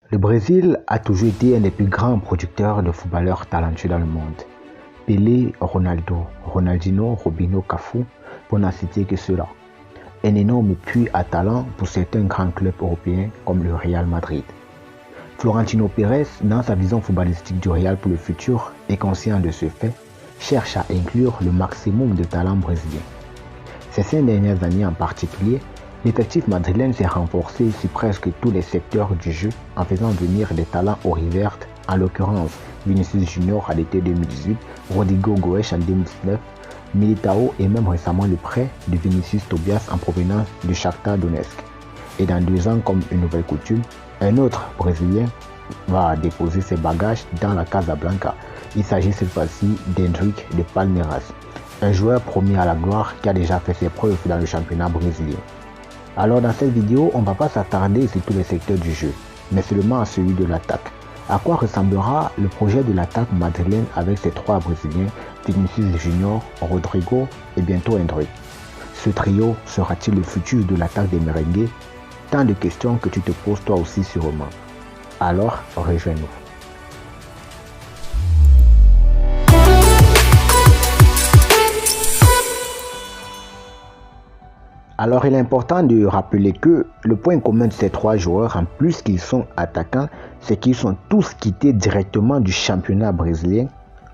Le Brésil a toujours été un des plus grands producteurs de footballeurs talentueux dans le monde. Pelé, Ronaldo, Ronaldinho, Robinho, Cafu, pour n'en citer que ceux-là. Un énorme puits à talent pour certains grands clubs européens comme le Real Madrid. Florentino Pérez, dans sa vision footballistique du Real pour le futur et conscient de ce fait, cherche à inclure le maximum de talents brésiliens. Ces 5 dernières années en particulier, l'effectif madrilène s'est renforcé sur presque tous les secteurs du jeu en faisant venir des talents oriverte, en l'occurrence Vinicius Junior à l'été 2018, Rodrigo Goes en 2019, Militao et même récemment le prêt de Vinicius Tobias en provenance du Shakhtar Donetsk. Et dans 2 ans, comme une nouvelle coutume, un autre Brésilien va déposer ses bagages dans la Casablanca. Il s'agit cette fois-ci d'Hendrick de Palmeiras, un joueur promis à la gloire qui a déjà fait ses preuves dans le championnat brésilien. Alors dans cette vidéo, on ne va pas s'attarder sur tous les secteurs du jeu, mais seulement à celui de l'attaque. À quoi ressemblera le projet de l'attaque madrilène avec ces 3 Brésiliens, Vinicius Junior, Rodrigo et bientôt Hendrick. Ce trio sera-t-il le futur de l'attaque des merengues? Tant de questions que tu te poses toi aussi sûrement. Alors, rejoins-nous. Alors il est important de rappeler que le point commun de ces 3 joueurs, en plus qu'ils sont attaquants, c'est qu'ils sont tous quittés directement du championnat brésilien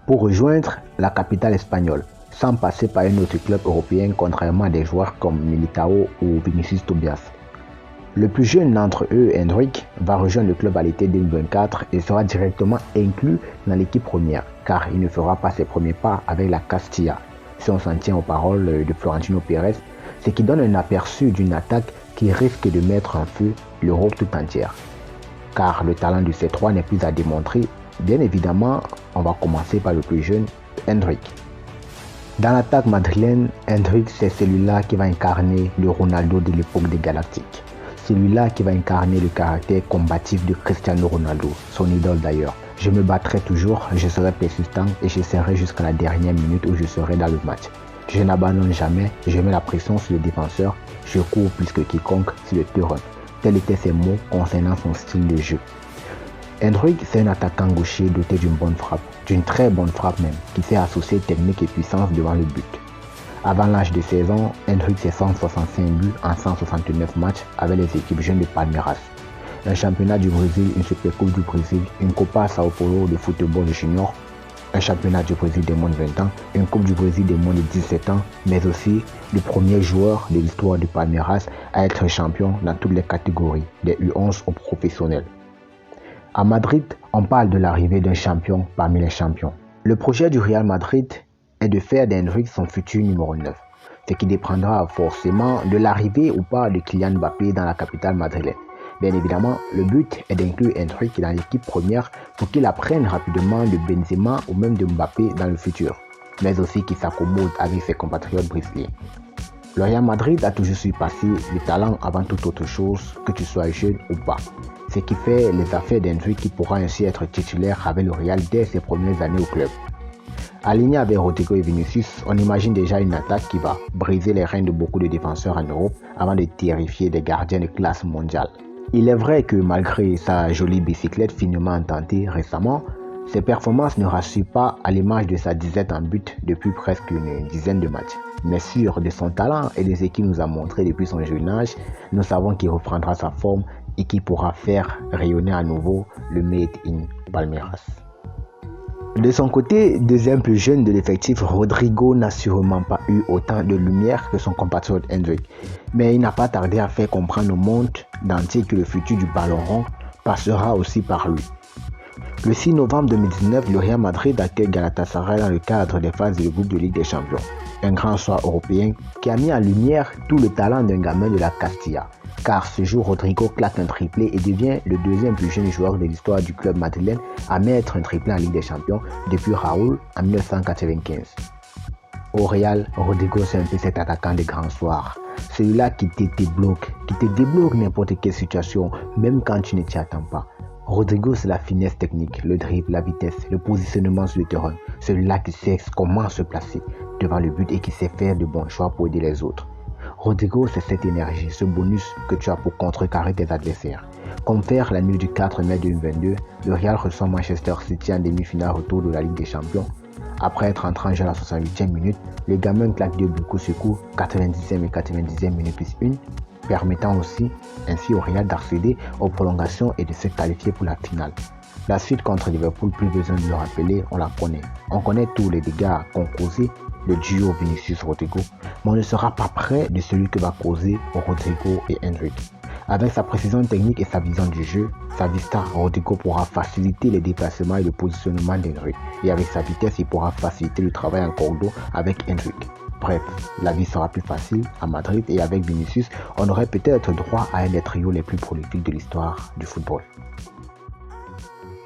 pour rejoindre la capitale espagnole, sans passer par un autre club européen, contrairement à des joueurs comme Militao ou Vinicius Tobias. Le plus jeune d'entre eux, Hendrick, va rejoindre le club à l'été 2024 et sera directement inclus dans l'équipe première, car il ne fera pas ses premiers pas avec la Castilla, si on s'en tient aux paroles de Florentino Pérez, ce qui donne un aperçu d'une attaque qui risque de mettre en feu l'Europe tout entière. Car le talent de ces 3 n'est plus à démontrer. Bien évidemment, on va commencer par le plus jeune, Hendrick. Dans l'attaque madrilène, Hendrick, c'est celui-là qui va incarner le Ronaldo de l'époque des Galactiques. Celui-là qui va incarner le caractère combatif de Cristiano Ronaldo, son idole d'ailleurs. Je me battrai toujours, je serai persistant et je serai jusqu'à la dernière minute où je serai dans le match. Je n'abandonne jamais, je mets la pression sur le défenseur, je cours plus que quiconque sur le terrain. Tels étaient ses mots concernant son style de jeu. Hendrick, c'est un attaquant gaucher doté d'une bonne frappe, d'une très bonne frappe même, qui sait associer technique et puissance devant le but. Avant l'âge de 16 ans, Hendrick fait 165 buts en 169 matchs avec les équipes jeunes de Palmeiras. Un championnat du Brésil, une Supercoupe du Brésil, une Copa Sao Paulo de football junior, un championnat du Brésil des moins de 20 ans, une Coupe du Brésil des moins de 17 ans, mais aussi le premier joueur de l'histoire de Palmeiras à être champion dans toutes les catégories, des U11 aux professionnels. À Madrid, on parle de l'arrivée d'un champion parmi les champions. Le projet du Real Madrid est de faire d'Hendrick son futur numéro 9, ce qui dépendra forcément de l'arrivée ou pas de Kylian Mbappé dans la capitale madrilène. Bien évidemment, le but est d'inclure Hendrick dans l'équipe première pour qu'il apprenne rapidement de Benzema ou même de Mbappé dans le futur, mais aussi qu'il s'accommode avec ses compatriotes brésiliens. Le Real Madrid a toujours su passer le talent avant toute autre chose, que tu sois jeune ou pas. Ce qui fait les affaires d'Hendrick qui pourra ainsi être titulaire avec le Real dès ses premières années au club. Aligné avec Rodrigo et Vinicius, on imagine déjà une attaque qui va briser les reins de beaucoup de défenseurs en Europe avant de terrifier des gardiens de classe mondiale. Il est vrai que malgré sa jolie bicyclette finement tentée récemment, ses performances ne rassurent pas à l'image de sa disette en but depuis presque une dizaine de matchs. Mais sûr de son talent et de ce qu'il nous a montré depuis son jeune âge, nous savons qu'il reprendra sa forme et qu'il pourra faire rayonner à nouveau le Made in Palmeiras. De son côté, deuxième plus jeune de l'effectif, Rodrigo n'a sûrement pas eu autant de lumière que son compatriote Hendrick, mais il n'a pas tardé à faire comprendre au monde entier que le futur du ballon rond passera aussi par lui. Le 6 novembre 2019, le Real Madrid accueille Galatasaray dans le cadre des phases de groupe de Ligue des Champions, un grand soir européen qui a mis en lumière tout le talent d'un gamin de la Castilla. Car ce jour, Rodrigo claque un triplé et devient le deuxième plus jeune joueur de l'histoire du club madrilène à mettre un triplé en Ligue des Champions depuis Raúl en 1995. Au Real, Rodrigo c'est un peu cet attaquant des grands soirs. Celui-là qui te débloque n'importe quelle situation, même quand tu ne t'y attends pas. Rodrigo, c'est la finesse technique, le dribble, la vitesse, le positionnement sur le terrain. Celui-là qui sait comment se placer devant le but et qui sait faire de bons choix pour aider les autres. Rodrigo, c'est cette énergie, ce bonus que tu as pour contrecarrer tes adversaires. Comme faire la nuit du 4 mai 2022, le Real reçoit Manchester City en demi-finale retour de la Ligue des Champions. Après être entré en jeu à la 68e minute, les gamins claquent deux buts coup sur coup, 90e et 90e minute plus une, permettant aussi ainsi au Real d'accéder aux prolongations et de se qualifier pour la finale. La suite contre Liverpool, plus besoin de le rappeler, on la connaît. On connaît tous les dégâts qu'ont causé le duo Vinicius-Rodrigo, mais on ne sera pas près de celui que va causer Rodrigo et Endrick. Avec sa précision technique et sa vision du jeu, sa vista, Rodrigo pourra faciliter les déplacements et le positionnement d'Endrick. Et avec sa vitesse, il pourra faciliter le travail en cordeau avec Endrick. Bref, la vie sera plus facile à Madrid et avec Vinicius, on aurait peut-être droit à un des trios les plus prolifiques de l'histoire du football.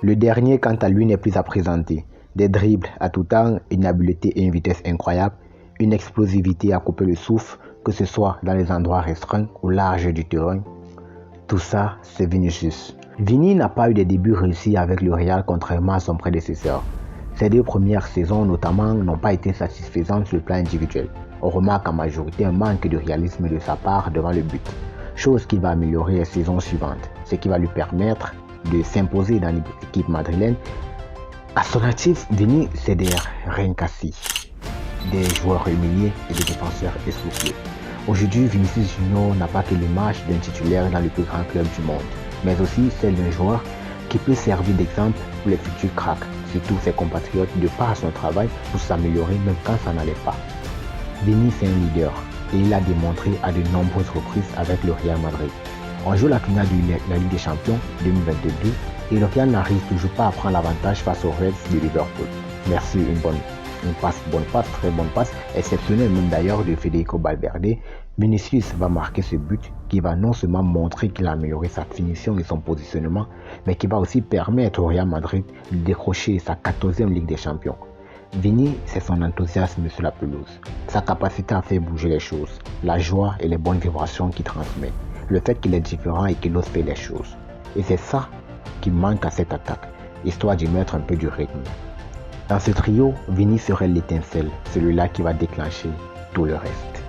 Le dernier, quant à lui, n'est plus à présenter. Des dribbles à tout temps, une habileté et une vitesse incroyables, une explosivité à couper le souffle, que ce soit dans les endroits restreints ou larges du terrain. Tout ça, c'est Vinicius. Vini n'a pas eu des débuts réussis avec le Real contrairement à son prédécesseur. Ses deux premières saisons notamment n'ont pas été satisfaisantes sur le plan individuel. On remarque en majorité un manque de réalisme de sa part devant le but, chose qu'il va améliorer les saisons suivantes, ce qui va lui permettre de s'imposer dans l'équipe madrilène. À son actif, Vini, c'est des Rencassi, des joueurs humiliés et des défenseurs essoufflés. Aujourd'hui, Vinicius Junior n'a pas que l'image d'un titulaire dans le plus grand club du monde, mais aussi celle d'un joueur qui peut servir d'exemple pour les futurs cracks, surtout ses compatriotes, de par son travail pour s'améliorer même quand ça n'allait pas. Vini, c'est un leader et il l'a démontré à de nombreuses reprises avec le Real Madrid. On joue la finale de la Ligue des Champions 2022 et le Real n'arrive toujours pas à prendre l'avantage face aux Reds de Liverpool. Merci, une bonne passe, très bonne passe, exceptionnelle même d'ailleurs de Federico Valverde. Vinicius va marquer ce but qui va non seulement montrer qu'il a amélioré sa finition et son positionnement, mais qui va aussi permettre au Real Madrid de décrocher sa 14e Ligue des Champions. Vini, c'est son enthousiasme sur la pelouse, sa capacité à faire bouger les choses, la joie et les bonnes vibrations qu'il transmet, le fait qu'il est différent et qu'il ose faire les choses. Et c'est ça qui manque à cette attaque, histoire d'y mettre un peu du rythme. Dans ce trio, Vini serait l'étincelle, celui-là qui va déclencher tout le reste.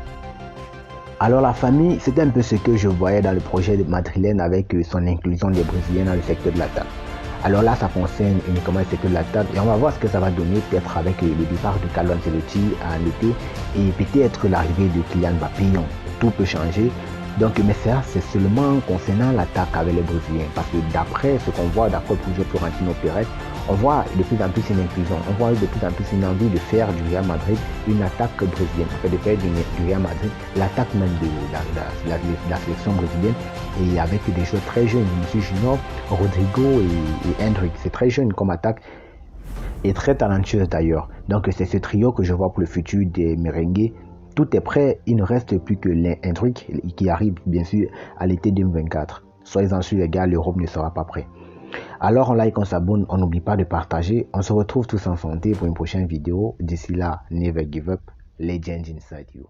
Alors la famille, c'était un peu ce que je voyais dans le projet madrilène avec son inclusion des Brésiliens dans le secteur de l'attaque. Alors là, ça concerne uniquement le secteur de l'attaque et on va voir ce que ça va donner peut-être avec le départ de Carlo Ancelotti en été et peut-être l'arrivée de Kylian Mbappé. Tout peut changer. Donc, mais ça, c'est seulement concernant l'attaque avec les Brésiliens. Parce que d'après ce qu'on voit, d'après le projet Florentino Pérez, on voit de plus en plus une inclusion. On voit de plus en plus une envie de faire du Real Madrid une attaque brésilienne. En fait, de faire du Real Madrid l'attaque même de la sélection brésilienne. Et avec des joueurs très jeunes, Vinicius Junior, Rodrigo et Endrick. C'est très jeune comme attaque. Et très talentueuse d'ailleurs. Donc, c'est ce trio que je vois pour le futur des Merengues. Tout est prêt, il ne reste plus que Endrick qui arrive bien sûr à l'été 2024. Soyez-en sûrs les gars, l'Europe ne sera pas prêt. Alors on like, on s'abonne, on n'oublie pas de partager. On se retrouve tous en santé pour une prochaine vidéo. D'ici là, never give up, legends inside you.